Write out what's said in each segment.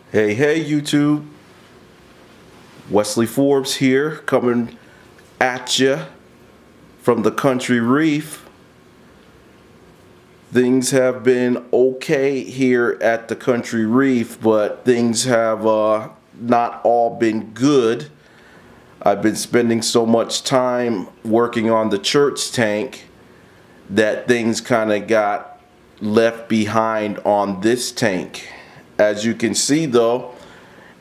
Hey YouTube, Wesley Forbes here, coming at you from the Country Reef. Things have been okay here at the Country Reef, but things have not all been good. I've been spending so much time working on the church tank that things kind of got left behind on this tank. As you can see though,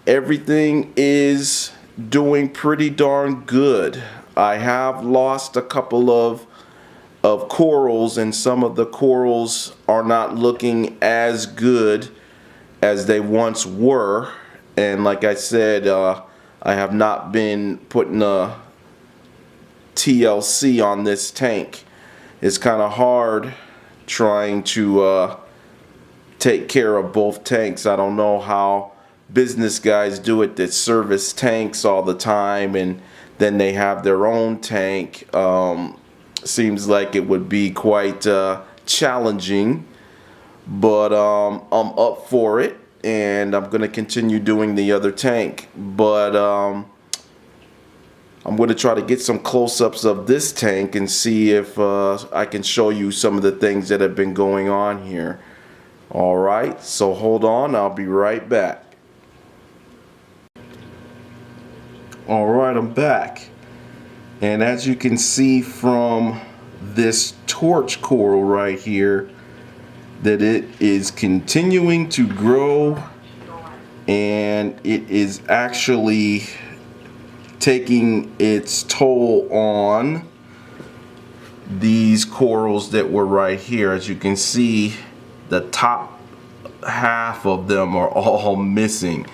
everything is doing pretty darn good. I have lost a couple of corals, and some of the corals are not looking as good as they once were. And like I said, I have not been putting a TLC on this tank. It's kind of hard trying to take care of both tanks. I don't know how business guys do it that service tanks all the time and then they have their own tank. Seems like it would be quite challenging, but I'm up for it, and I'm going to continue doing the other tank. But I'm going to try to get some close-ups of this tank and see if I can show you some of the things that have been going on here. Alright, so hold on, I'll be right back. Alright, I'm back. And as you can see from this torch coral right here, that it is continuing to grow, and it is actually taking its toll on these corals that were right here. As you can see, the top half of them are all missing,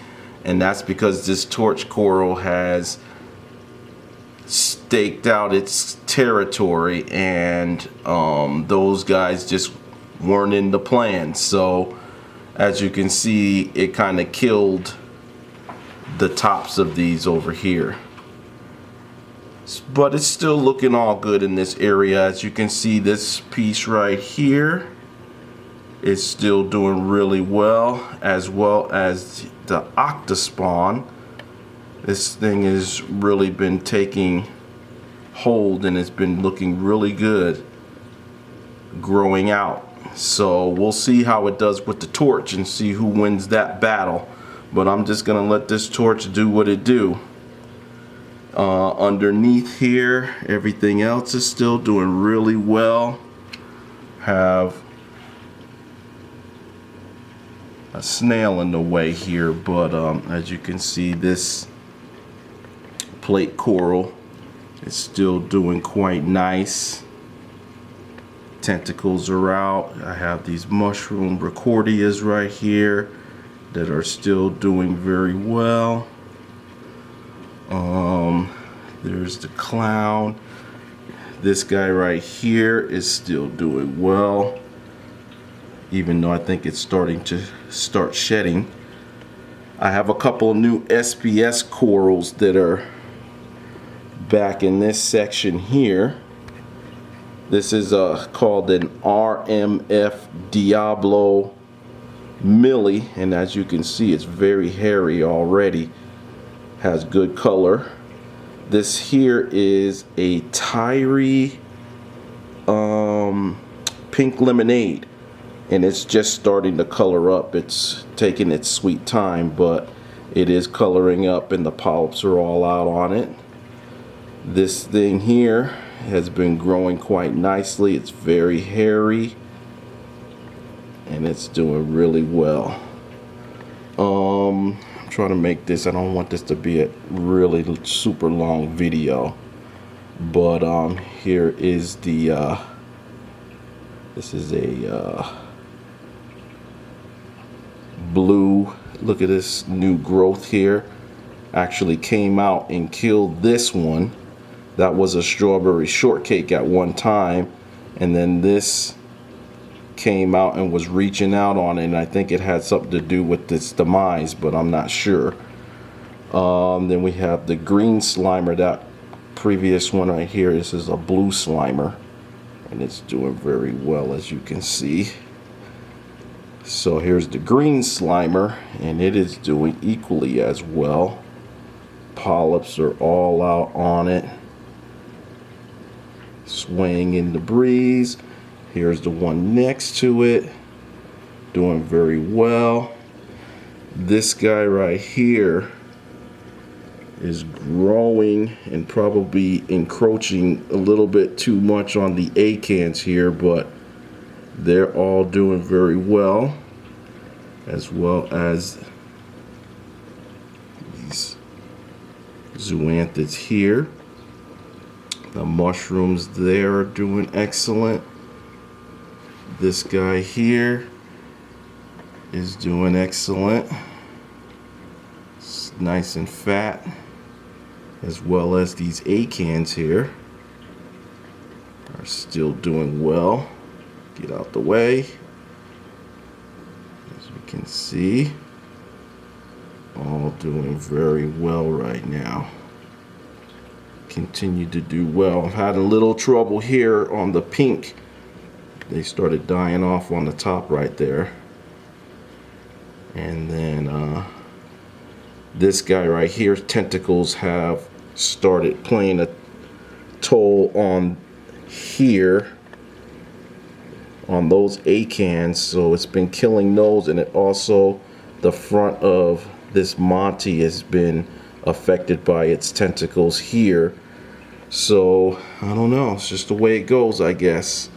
and that's because this torch coral has staked out its territory, and those guys just weren't in the plan. So as you can see, it kind of killed the tops of these over here, but it's still looking all good in this area. As you can see, this piece right here is still doing really well, as the octospawn. This thing has really been taking hold, and it's been looking really good growing out. So we'll see how it does with the torch and see who wins that battle. But I'm just gonna let this torch do what it do. Underneath here, everything else is still doing really well. Have a snail in the way here, but as you can see, this plate coral is still doing quite nice. Tentacles are out. I have these mushroom recordias right here that are still doing very well. There's the clown. This guy right here is still doing well, even though I think it's starting to shedding. I have a couple of new SPS corals that are back in this section here. This is called an RMF Diablo Millie, and as you can see, it's very hairy already. Has good color. This here is a Tyree pink lemonade, and it's just starting to color up. It's taking its sweet time, but it is coloring up, and the polyps are all out on it. This thing here has been growing quite nicely. It's very hairy, and it's doing really well. I'm trying to make this, I don't want this to be a really super long video, but here is the this is a blue. Look at this new growth here. Actually came out and killed this one. That was a strawberry shortcake at one time, and then this came out and was reaching out on it, and I think it had something to do with its demise, but I'm not sure. Then we have the green slimer. That previous one right here, this is a blue slimer, and it's doing very well, as you can see. So here's the green slimer, and it is doing equally as well. Polyps are all out on it, swaying in the breeze. Here's the one next to it, doing very well. This guy right here is growing and probably encroaching a little bit too much on the acants here, but they're all doing very well as these zoanthids here. The mushrooms there are doing excellent. This guy here is doing excellent. It's nice and fat, as well as these acants here are still doing well. Get out the way. As we can see, all doing very well right now. Continue to do well. I've had a little trouble here on the pink. They started dying off on the top right there. And then this guy right here, tentacles have started playing a toll on here, on those acants, so it's been killing those, and it also, the front of this Monty has been affected by its tentacles here. So I don't know, it's just the way it goes, I guess.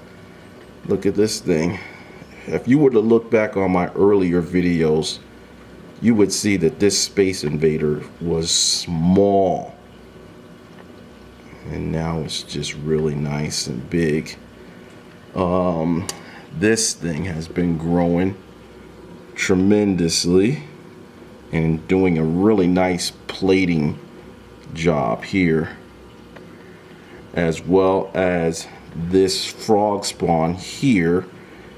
Look at this thing. If you were to look back on my earlier videos, you would see that this Space Invader was small, and now it's just really nice and big. This thing has been growing tremendously and doing a really nice plating job here, as well as this frog spawn here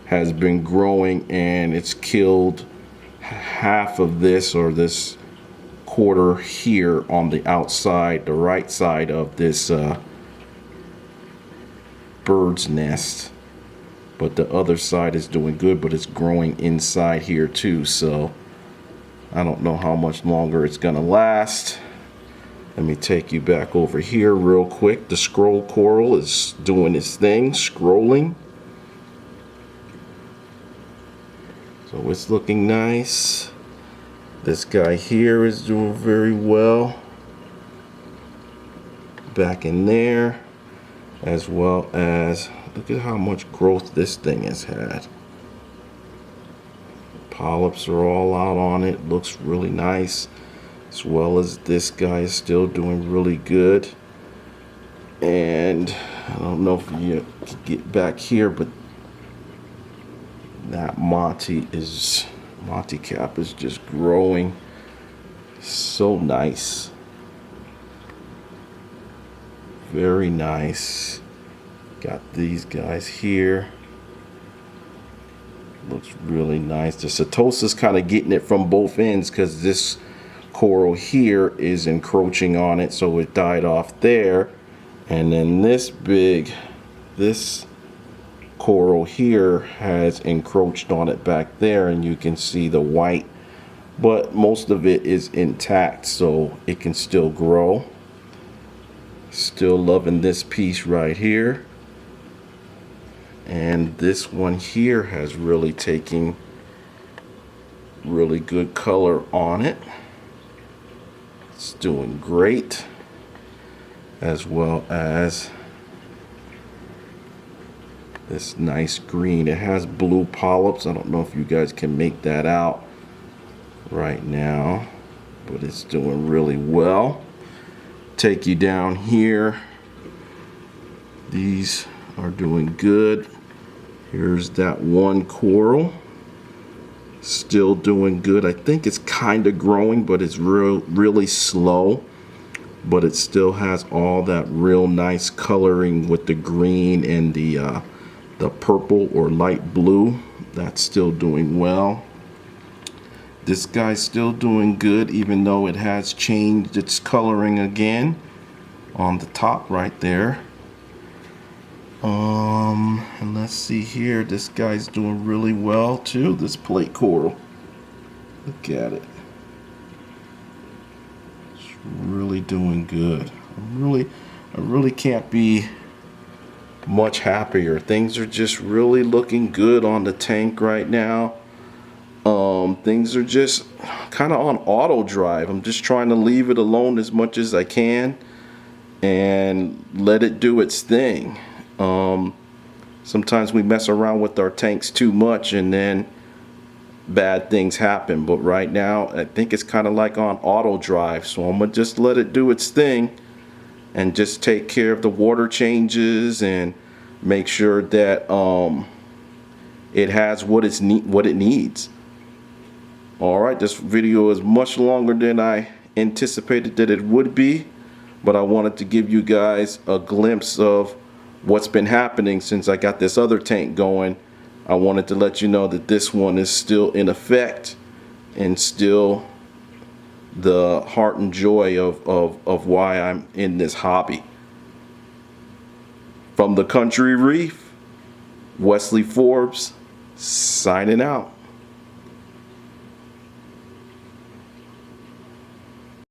has been growing, and it's killed half of this, or this quarter here on the outside, the right side of this bird's nest. But the other side is doing good, but it's growing inside here too, so I don't know how much longer it's gonna last. Let me take you back over here real quick. The scroll coral is doing its thing, scrolling. So it's looking nice. This guy here is doing very well. Back in there, as well as, look at how much growth this thing has had. Polyps are all out on it, looks really nice. As well as this guy is still doing really good. And I don't know if you can get back here, but that Monty cap is just growing so nice. Very nice. Got these guys here. Looks really nice. The Setosa's kind of getting it from both ends, because this coral here is encroaching on it, so it died off there. And then this coral here has encroached on it back there, and you can see the white, but most of it is intact, so it can still grow. Still loving this piece right here. And this one here has really taken really good color on it. It's doing great, as well as this nice green. It has blue polyps. I don't know if you guys can make that out right now, but it's doing really well. Take you down here. These are doing good. Here's that one coral, still doing good. I think it's kind of growing, but it's really slow, but it still has all that real nice coloring with the green and the purple or light blue. That's still doing well. This guy's still doing good, even though it has changed its coloring again on the top right there. And let's see here. This guy's doing really well too, this plate coral. Look at it. It's really doing good. I really can't be much happier. Things are just really looking good on the tank right now. Things are just kind of on auto drive. I'm just trying to leave it alone as much as I can and let it do its thing. Sometimes we mess around with our tanks too much and then bad things happen. But right now, I think it's kind of like on auto drive. So I'm going to just let it do its thing and just take care of the water changes and make sure that it has what it needs. All right, this video is much longer than I anticipated that it would be, but I wanted to give you guys a glimpse of what's been happening since I got this other tank going. I wanted to let you know that this one is still in effect and still the heart and joy of why I'm in this hobby. From the Country Reef, Wesley Forbes signing out.